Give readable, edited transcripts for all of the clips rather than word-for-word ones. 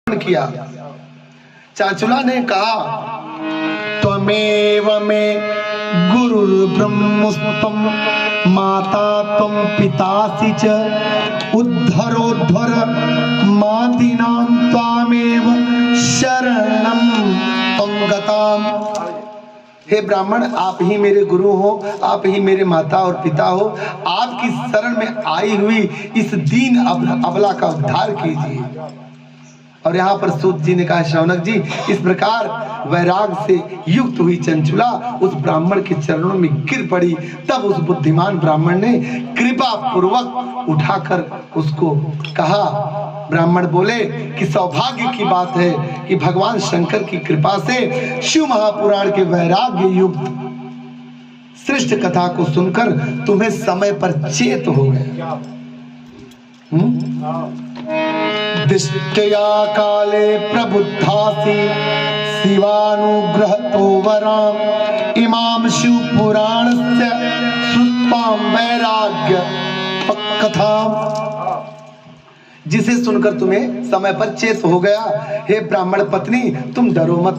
किया। चांचुला ने कहा, त्वमेव मे गुरुर्ब्रह्मोस्तम माता त्वं पितासि च उद्धरोद्धर मातीनां त्वामेव शरणं त्वं गताम्। हे ब्राह्मण, आप ही मेरे गुरु हो, आप ही मेरे माता और पिता हो। आपकी शरण में आई हुई इस दीन अबला का उद्धार कीजिए। और यहाँ पर सूत जी ने कहा, शौनक जी, इस प्रकार वैराग से युक्त हुई चंचुला उस ब्राह्मण के चरणों में गिर पड़ी। तब उस बुद्धिमान ब्राह्मण ने कृपा पूर्वक उठाकर उसको कहा। ब्राह्मण बोले कि सौभाग्य की बात है कि भगवान शंकर की कृपा से शिव महापुराण के वैराग्य युक्त श्रेष्ठ कथा को सुनकर तुम्हें समय पर चेत हो गया। दिष्टया काले प्रबुद्धासि शिवानुग्रहतो वराम इमाम शिव पुराणस्य श्रुत्वां वैराग्य कथाम। जिसे सुनकर तुम्हें समय पर चेत हो गया। हे ब्राह्मण पत्नी, तुम डरो मत,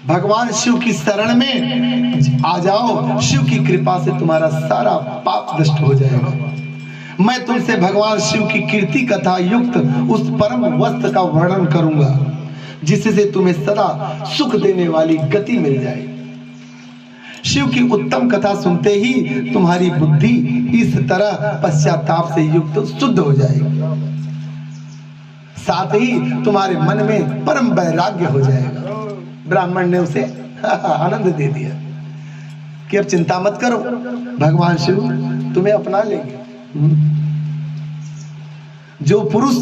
भगवान शिव की शरण में आ जाओ। शिव की कृपा से तुम्हारा सारा पाप नष्ट हो जाएगा। मैं तुमसे भगवान शिव की कीर्ति कथा युक्त उस परम वस्त्र का वर्णन करूंगा, जिससे तुम्हें सदा सुख देने वाली गति मिल जाए। शिव की उत्तम कथा सुनते ही तुम्हारी बुद्धि इस तरह पश्चाताप से युक्त शुद्ध हो जाएगी। साथ ही तुम्हारे मन में परम वैराग्य हो जाएगा। ब्राह्मण ने उसे आनंद दे दिया कि अब चिंता मत करो, भगवान शिव तुम्हें अपना लेंगे। जो पुरुष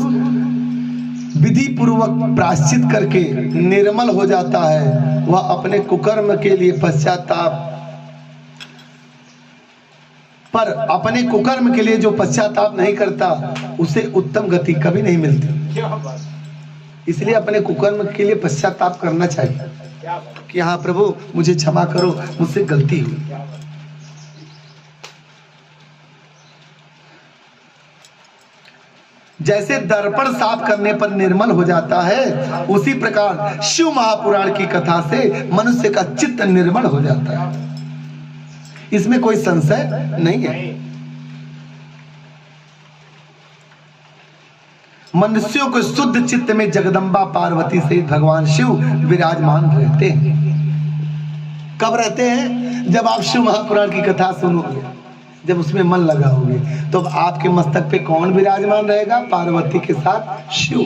विधि पूर्वक प्रायश्चित करके निर्मल हो जाता है, वह अपने कुकर्म के लिए पश्चाताप पर अपने कुकर्म के लिए जो पश्चाताप नहीं करता, उसे उत्तम गति कभी नहीं मिलती। इसलिए अपने कुकर्म के लिए पश्चाताप करना चाहिए कि हाँ प्रभु, मुझे क्षमा करो, मुझसे गलती हुई। जैसे दर्पण साफ करने पर निर्मल हो जाता है, उसी प्रकार शिव महापुराण की कथा से मनुष्य का चित्त निर्मल हो जाता है। इसमें कोई संशय नहीं है। मनुष्यों को शुद्ध चित्त में जगदम्बा पार्वती सहित भगवान शिव विराजमान रहते हैं। कब रहते हैं? जब आप शिव महापुराण की कथा सुनोगे, जब उसमें मन लगाओगे, तो आपके मस्तक पे कौन विराजमान रहेगा? पार्वती के साथ शिव।